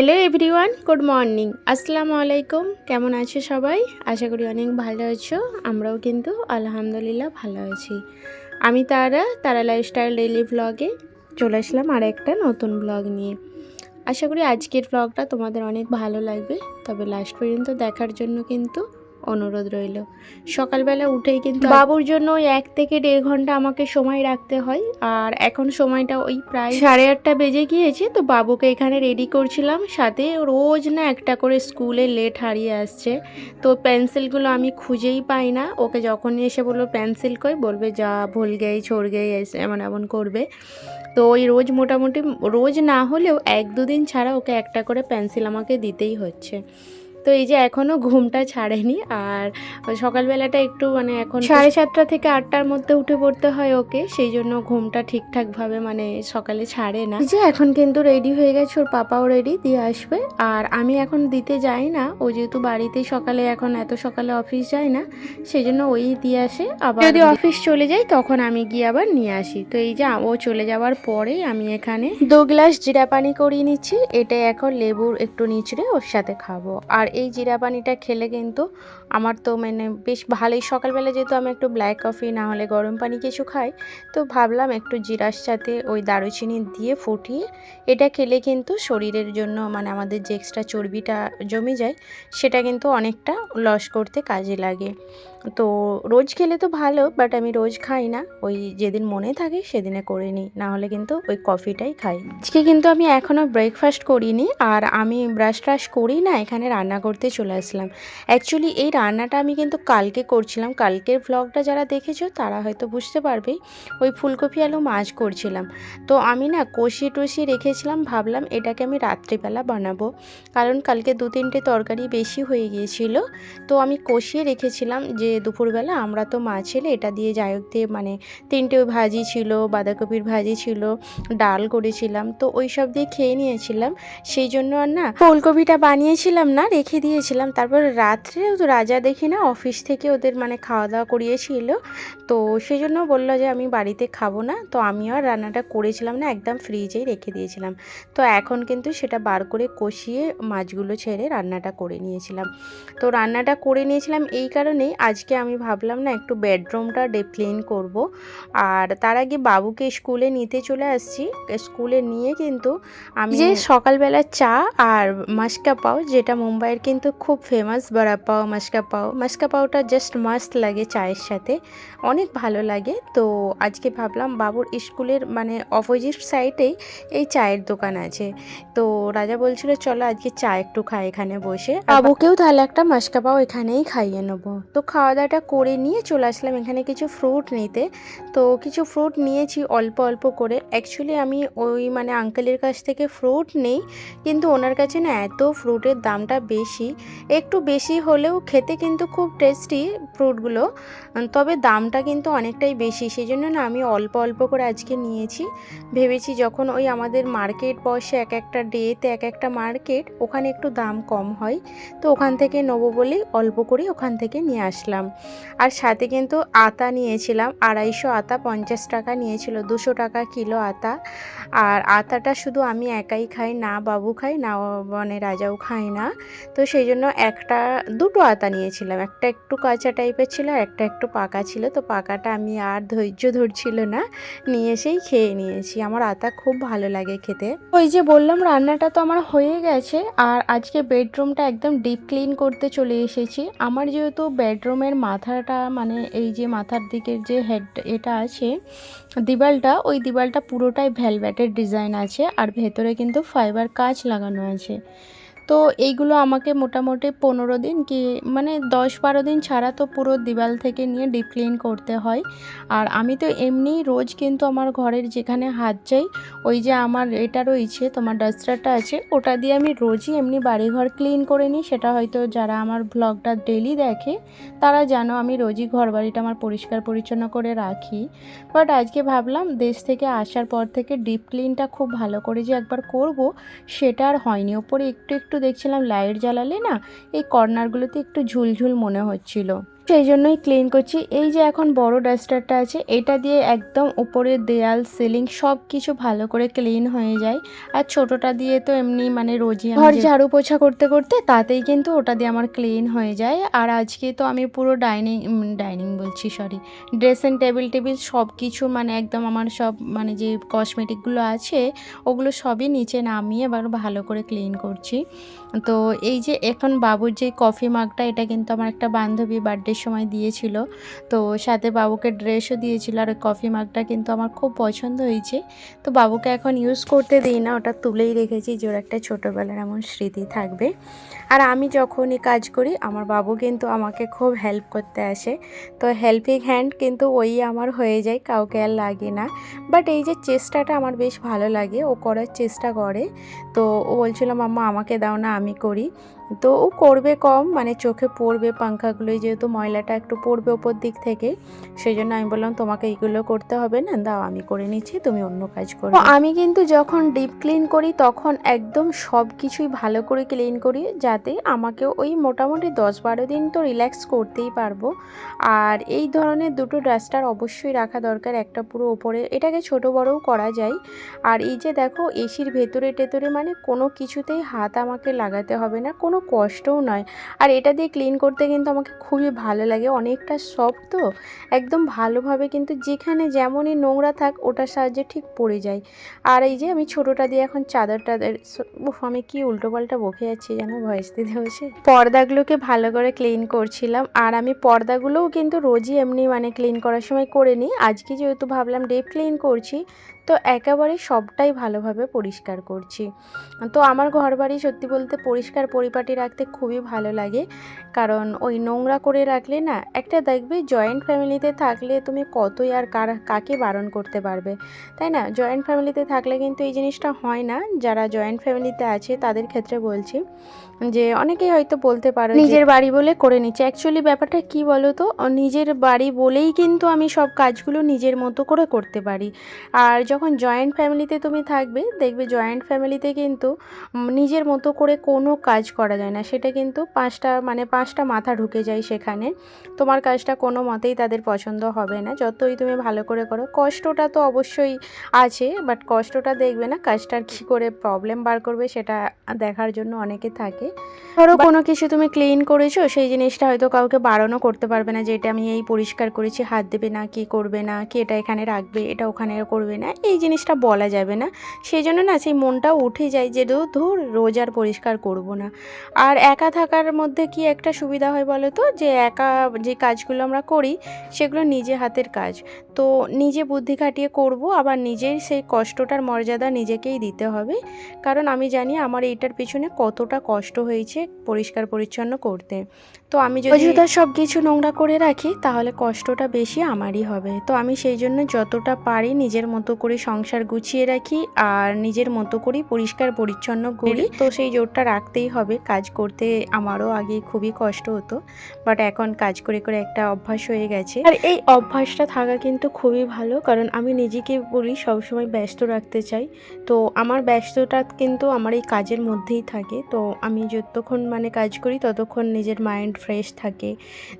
Hello everyone, good morning, আসসালামু আলাইকুম। কেমন আছো সবাই? আশা করি অনেক ভালো আছো। আমরাও কিন্তু আলহামদুলিল্লাহ ভালো আছি। আমি তারা লাইফস্টাইল ডেইলি ব্লগে চলে আসলাম আর একটা নতুন ব্লগ নিয়ে। আশা করি আজকের ব্লগটা তোমাদের অনেক ভালো লাগবে, তবে লাস্ট পর্যন্ত দেখার জন্য কিন্তু অনুরোধ রইল। সকালবেলা উঠেই কিন্তু বাবুর জন্য ওই 1 থেকে 1.5 ঘন্টা আমাকে সময় রাখতে হয়, আর এখন সময়টা ওই প্রায় 8:30 বেজে গিয়েছে। তো বাবুকে এখানে রেডি করছিলাম, সাথে রোজ না একটা করে স্কুলে লেট হারিয়ে আসছে। তো পেন্সিলগুলো আমি খুঁজেই পাই না। ওকে যখনই এসে বলবো পেন্সিল কই, বলবে যা ভুল গেই ছোড় গেই, এমন এমন করবে। তো ওই রোজ মোটামুটি রোজ না হলেও 1-2 দিন ছাড়া ওকে একটা করে পেন্সিল আমাকে দিতেই হচ্ছে। তো এই যে এখনও ঘুমটা ছাড়েনি, আর সকালবেলাটা একটু মানে এখন 7:30 থেকে 8টার মধ্যে উঠে পড়তে হয় ওকে, সেই জন্য ঘুমটা ঠিকঠাকভাবে মানে সকালে ছাড়ে না। এই যে এখন কিন্তু রেডি হয়ে গেছে, ওর পাপাও রেডি, দিয়ে আসবে। আর আমি এখন দিতে যাই না, ও যেহেতু বাড়িতেই সকালে এখন এত সকালে অফিস যায় না, সেই জন্য ওই দিয়ে আসে। আবার যদি অফিস চলে যাই তখন আমি গিয়ে আবার নিয়ে আসি। তো এই যে ও চলে যাওয়ার পরেই আমি এখানে 2 গ্লাস জিরা পানি করিয়ে নিচ্ছি। এটা এখন লেবুর একটু নিচড়ে ওর সাথে খাবো। আর এই জিরা পানিটা খেলে কিন্তু আমার তো মানে বেশ ভালোই, সকালবেলা যেহেতু আমি একটু ব্ল্যাক কফি না হলে গরম পানি কিছু খাই, তো ভাবলাম একটু জিরার সাথে ওই দারুচিনি দিয়ে ফুটিয়ে এটা খেলে কিন্তু শরীরের জন্য মানে আমাদের যে এক্সট্রা চর্বিটা জমে যায় সেটা কিন্তু অনেকটা লস করতে কাজে লাগে। তো রোজ খেলে তো ভালো, বাট আমি রোজ খাই না, ওই যেদিন মনে থাকে সেদিনে করে নিই, না হলে কিন্তু ওই কফিটাই খাই। আজকে কিন্তু আমি এখনও ব্রেকফাস্ট করিনি, আর আমি ব্রাশ ট্রাশ করি না, এখানে রান্না করতে চলে আসলাম। অ্যাকচুয়ালি এই রান্নাটা আমি কিন্তু কালকে করছিলাম, কালকের ভ্লগটা যারা দেখেছো তারা হয়তো বুঝতে পারবেই। ওই ফুলকপি আলু মাছ করছিলাম, তো আমি না কষিয়ে টষিয়ে রেখেছিলাম, ভাবলাম এটাকে আমি রাত্রিবেলা বানাবো, কারণ কালকে 2-3টে তরকারি বেশি হয়ে গিয়েছিল। তো আমি কষিয়ে রেখেছিলাম যে দুপুরবেলা আমরা তো মা ছেলে এটা দিয়ে যাইক দিয়ে মানে 3টে ভাজি ছিল, বাঁধাকপির ভাজি ছিল, ডাল করেছিলাম, তো ওই সব দিয়ে খেয়ে নিয়েছিলাম। সেই জন্য আর না ফুলকপিটা বানিয়েছিলাম না, রেখে দিয়েছিলাম। তারপর রাত্রে তো রাজা দেখি না অফিস থেকে ওদের মানে খাওয়া দাওয়া করিয়েছিল, তো সেই জন্য বললো যে আমি বাড়িতে খাবো না, তো আমিও আর রান্নাটা করেছিলাম না, একদম ফ্রিজেই রেখে দিয়েছিলাম। তো এখন কিন্তু সেটা বার করে কষিয়ে মাছগুলো ছেড়ে রান্নাটা করে নিয়েছিলাম। তো রান্নাটা করে নিয়েছিলাম এই কারণেই, আজকে আমি ভাবলাম না একটু বেডরুমটা ডিপ ক্লিন করব। আর তার আগে বাবুকে স্কুলে নিতে চলে আসছি। স্কুলে নিয়ে কিন্তু আমি যে সকালবেলা চা আর মাস্কা পাও, যেটা মুম্বাইয়ের কিন্তু খুব ফেমাস, বড়া পাও, মাস্কা পাওটা জাস্ট মাস্ট লাগে চায়ের সাথে, অনেক ভালো লাগে। তো আজকে ভাবলাম বাবুর স্কুলের মানে অপোজিট সাইডেই এই চায়ের দোকান আছে, তো রাজা বলছিল চলো আজকে চা একটু খাই এখানে বসে, বাবুকেও তাহলে একটা মাস্কা পাও এখানেই খাইয়ে নেবো। তো খাওয়া দাওয়াটা করে নিয়ে চলে আসলাম এখানে কিছু ফ্রুট নিতে। তো কিছু ফ্রুট নিয়েছি অল্প অল্প করে। অ্যাকচুয়ালি আমি ওই মানে আঙ্কেলের কাছ থেকে ফ্রুট নেই, কিন্তু ওনার কাছে না এত ফ্রুটের দামটা বেশি, একটু বেশি হলেও খেতে কিন্তু খুব টেস্টি ফ্রুটগুলো, তবে দামটা কিন্তু অনেকটাই বেশি। সেই জন্য না আমি অল্প অল্প করে আজকে নিয়েছি। ভেবেছি যখন ওই আমাদের মার্কেট বসে এক একটা ডেতে এক একটা মার্কেট, ওখানে একটু দাম কম হয়, তো ওখান থেকে নেবো বলেই অল্প করে ওখান থেকে নিয়ে আসলাম। আর সাথে কিন্তু আতা নিয়েছিলাম, 250 আতা, 50 টাকা নিয়েছিল, 200 টাকা কিলো আতা। আর আতাটা শুধু আমি একাই খাই না, বাবু খাই না, মানে রাজাও খাই না, তো সেই জন্য দুটো আতা নিয়েছিলাম, একটা একটু কাঁচা টাইপের ছিল আর একটা একটু পাকা ছিল। তো পাকাটা আমি আর ধৈর্য ধরছিল না, নিয়ে এসেই খেয়ে নিয়েছি। আমার আতা খুব ভালো লাগে খেতে। ওই যে বললাম রান্নাটা তো আমার হয়ে গেছে, আর আজকে বেডরুমটা একদম ডিপ ক্লিন করতে চলে এসেছি। আমার যেহেতু বেডরুমের মাথাটা মানে এই যে মাথার দিকের যে হেড এটা আছে দিওয়ালটা, ওই দিওয়ালটা পুরোটাই ভেলভেটের ডিজাইন আছে, আর ভেতরে কিন্তু ফাইবার কাঁচ লাগানো আছে। তো এইগুলো আমাকে মোটামুটি 15 দিন কি মানে 10-12 দিন ছাড়া তো পুরো দেওয়াল থেকে নিয়ে ডিপ ক্লিন করতে হয়। আর আমি তো এমনি রোজ কিন্তু আমার ঘরের যেখানে হাত যাই, ওই যে আমার এটা রয়েছে তোমার ডাস্টারটা আছে, ওটা দিয়ে আমি রোজই এমনি বাড়িঘর ক্লিন করে নিই। সেটা হয়তো যারা আমার ব্লগটা ডেলি দেখে তারা জানো আমি রোজই ঘর বাড়িটা আমার পরিষ্কার পরিচ্ছন্ন করে রাখি। বাট আজকে ভাবলাম দেশ থেকে আসার পর থেকে ডিপ ক্লিনটা খুব ভালো করে যে একবার করব, সেটা আর হয়নি। ওপরে একটু একটু দেখছিলাম লাইট জ্বালালে না এই কর্নারগুলোতে একটু ঝুলঝুল মনে হচ্ছিল। সেই জন্যই ক্লিন করছি। এই যে এখন বড় ডাস্টারটা আছে, এটা দিয়ে একদম উপরের দেয়াল সিলিং সব কিছু ভালো করে ক্লিন হয়ে যায়। আর ছোটোটা দিয়ে তো এমনি মানে রোজই ঘর ঝাড়ু পোছা করতে করতে তাতেই কিন্তু ওটা দিয়ে আমার ক্লিন হয়ে যায়। আর আজকে তো আমি পুরো ডাইনিং বলছি সরি, ড্রেসিং টেবিল সব কিছু মানে একদম আমার সব মানে যে কসমেটিকগুলো আছে ওগুলো সবই নিচে নামিয়ে এবার ভালো করে ক্লিন করছি। তো এই যে এখন বাবুর যে কফি মাগটা, এটা কিন্তু আমার একটা বান্ধবী বার্থডের সময় দিয়েছিল, তো সাথে বাবুকে ড্রেসও দিয়েছিল। আর ওই কফি মাগটা কিন্তু আমার খুব পছন্দ হয়েছে, তো বাবুকে এখন ইউজ করতে দিই না, ওটা তুলেই রেখেছি যে ওর একটা ছোটোবেলার এমন স্মৃতি থাকবে। আর আমি যখনই কাজ করি আমার বাবু কিন্তু আমাকে খুব হেল্প করতে আসে, তো হেল্পিং হ্যান্ড কিন্তু ওই আমার হয়ে যায়, কাউকে আর লাগে না। বাট এই যে চেষ্টাটা আমার বেশ ভালো লাগে, ও করার চেষ্টা করে। তো ও বলছিল মাম্মা আমাকে দাও না, আমি করি। তো ও করবে কম, মানে চোখে পড়বে পাঙ্খাগুলোই, যেহেতু ময়লাটা একটু পড়বে ওপর দিক থেকে, সেই জন্য আমি বললাম তোমাকে এইগুলো করতে হবে না, দাও আমি করে নিচ্ছি, তুমি অন্য কাজ করো। আমি কিন্তু যখন ডিপ ক্লিন করি তখন একদম সব কিছুই ভালো করে ক্লিন করি, যাতে আমাকে ওই মোটামুটি 10-12 দিন তো রিল্যাক্স করতেই পারবো। আর এই ধরনের দুটো ডাস্টার অবশ্যই রাখা দরকার, একটা পুরো ওপরে, এটাকে ছোট বড়ও করা যায়। আর এই যে দেখো এসির ভেতরে টেতরে মানে কোনো কিছুতেই হাত আমাকে লাগাতে হবে না, কোনো কষ্টও নয়। আর এটা দিয়ে ক্লিন করতে কিন্তু আমাকে খুবই ভালো লাগে, অনেকটা সফট তো একদম ভালোভাবে কিন্তু যেখানে যেমনই নোংরা থাক ওটার সাহায্যে ঠিক পড়ে যায়। আর এই যে আমি ছোটোটা দিয়ে এখন চাদরটা, আমি কি উল্টোপাল্টা বকে যাচ্ছি যেন ভয়েস দিতে বসে, পর্দাগুলোকে ভালো করে ক্লিন করছিলাম। আর আমি পর্দাগুলোও কিন্তু রোজই এমনি মানে ক্লিন করার সময় করে নিই, আজকে যেহেতু ভাবলাম ডিপ ক্লিন করছি তো একেবারে সবটাই ভালোভাবে পরিষ্কার করছি। তো আমার ঘর বাড়ি সত্যি বলতে পরিষ্কার পরিপাটি রাখতে খুবই ভালো লাগে, কারণ ওই নোংরা করে রাখলে না, একটা দেখবে জয়েন্ট ফ্যামিলিতে থাকলে তুমি কতই আর কাকে বারণ করতে পারবে, তাই না? জয়েন্ট ফ্যামিলিতে থাকলে কিন্তু এই জিনিসটা হয় না। যারা জয়েন্ট ফ্যামিলিতে আছে তাদের ক্ষেত্রে বলছি, যে অনেকেই হয়তো বলতে পারো নিজের বাড়ি বলে করে নিচ্ছে, অ্যাকচুয়ালি ব্যাপারটা কি বলো তো, নিজের বাড়ি বলেই কিন্তু আমি সব কাজগুলো নিজের মতো করে করতে পারি। আর যখন জয়েন্ট ফ্যামিলিতে তুমি থাকবে দেখবে জয়েন্ট ফ্যামিলিতে কিন্তু নিজের মতো করে কোনো কাজ করা যায় না, সেটা কিন্তু পাঁচটা মাথা ঢুকে যায় সেখানে, তোমার কাজটা কোনো মতেই তাদের পছন্দ হবে না, যতই তুমি ভালো করে করো। কষ্টটা তো অবশ্যই আছে, বাট কষ্টটা দেখবে না, কাজটার কী করে প্রবলেম বার করবে সেটা দেখার জন্য অনেকে থাকে। ধরো কোনো কিছু তুমি ক্লিন করেছো, সেই জিনিসটা হয়তো কাউকে বারণও করতে পারবে না যে এটা আমি এই পরিষ্কার করেছি, হাত দেবে না, কি করবে না, কি এটা এখানে রাখবে, এটা ওখানে করবে না, এই জিনিসটা বলা যাবে না। সেই জন্য না সেই মনটাও উঠে যায় যে ধুর রোজ আর পরিষ্কার করব না। আর একা থাকার মধ্যে কি একটা সুবিধা হয় বলো তো, যে একা যে কাজগুলো আমরা করি সেগুলো নিজে হাতের কাজ, তো নিজে বুদ্ধি খাটিয়ে করব, আবার নিজেই সেই কষ্টটার মর্যাদা নিজেকেই দিতে হবে। কারণ আমি জানি আমার এইটার পিছনে কতটা কষ্ট হয়েছে পরিষ্কার পরিচ্ছন্ন করতে। তো আমি যদি অযথা সব কিছু নোংরা করে রাখি তাহলে কষ্টটা বেশি আমারই হবে। তো আমি সেই জন্য যতটা পারি নিজের মতো করে সংসার গুছিয়ে রাখি, আর নিজের মতো করেই পরিষ্কার পরিচ্ছন্ন করি। তো সেই জোরটা রাখতেই হবে। কাজ করতে আমারও আগে খুবই কষ্ট হতো, বাট এখন কাজ করে করে একটা অভ্যাস হয়ে গেছে। আর এই অভ্যাসটা থাকা কিন্তু খুবই ভালো, কারণ আমি নিজেকে বলি সবসময় ব্যস্ত রাখতে চাই। তো আমার ব্যস্ততা কিন্তু আমার এই কাজের মধ্যেই থাকে, তো আমি যতক্ষণ মানে কাজ করি ততক্ষণ নিজের মাইন্ড ফ্রেশ থাকে।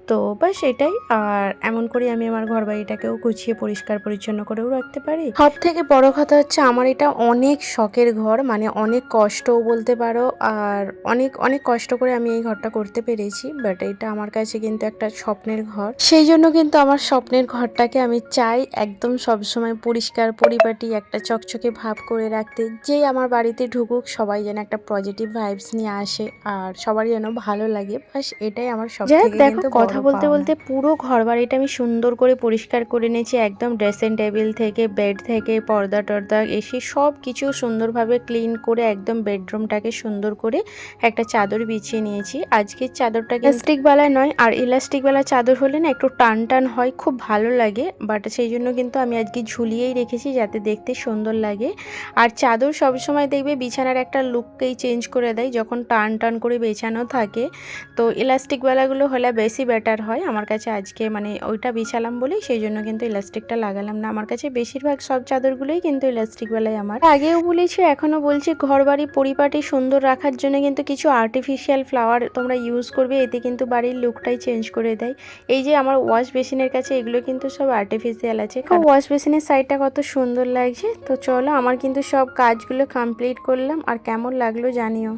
তো বাস এটাই। আর এমন করে আমি আমার ঘর বাড়িটাকেও গুছিয়ে পরিষ্কার পরিচ্ছন্ন করেও রাখতে পারি। সব থেকে বড় কথা হচ্ছে আমার এটা অনেক শখের ঘর, মানে অনেক কষ্টও বলতে পারো, আর অনেক অনেক কষ্ট করে আমি এই ঘরটা করতে পেরেছি। বাট এটা আমার কাছে কিন্তু একটা স্বপ্নের ঘর, সেই জন্য কিন্তু আমার স্বপ্নের ঘরটাকে আমি চাই একদম সবসময় পরিষ্কার পরিপাটি একটা চকচকে ভাব করে রাখতে। যেই আমার বাড়িতে ঢুকুক সবাই যেন একটা পজিটিভ ভাইবস নিয়ে আসে, আর সবারই যেন ভালো লাগে, বাস এটাই আমার সব থেকে দেখো কথা বলতে বলতে পুরো ঘর বাড়িটা আমি সুন্দর করে পরিষ্কার করে নিয়েছি, একদম ড্রেসিং টেবিল থেকে বেড থেকে পর্দা টর্দা এসে সব কিছু সুন্দরভাবে ক্লিন করে একদম বেডরুমটাকে সুন্দর করে একটা চাদর বিছিয়ে নিয়েছি। আজকের চাদরটাকে ইলাস্টিকওয়ালা নয়, আর ইলাস্টিকওয়ালা চাদর হলে না একটু টান টান হয়, খুব ভালো লাগে, বাট সেই জন্য কিন্তু আমি আজকে ঝুলিয়েই রেখেছি যাতে দেখতে সুন্দর লাগে। আর চাদর সবসময় দেখবে বিছানার একটা লুককেই চেঞ্জ করে দেয় যখন টান টান করে বেছানো থাকে, তো ইলাস্টিকওয়ালাগুলো হলে বেশি বেটার হয় আমার কাছে। আজকে মানে ওইটা বিছালাম বলেই সেই জন্য কিন্তু ইলাস্টিকটা লাগালাম না। আমার কাছে বেশিরভাগ সব চাদর চাদরগুলোই কিন্তু ইলাস্টিকওয়ালাই আমার। আগেও বলেছি এখনও বলছি, ঘর বাড়ি পরিপাটি সুন্দর রাখার জন্য কিন্তু কিছু আর্টিফিশিয়াল ফ্লাওয়ার তোমরা ইউজ করবে, এতে কিন্তু বাড়ির লুকটাই চেঞ্জ করে দেয়। এই যে আমার ওয়াশ বেসিনের কাছে এগুলো কিন্তু সব আর্টিফিশিয়াল আছে। ওয়াশ বেসিনের সাইডটা কত সুন্দর লাগছে। তো চলো, আমার কিন্তু সব কাজগুলো কমপ্লিট করলাম, আর কেমন লাগলো জানিও।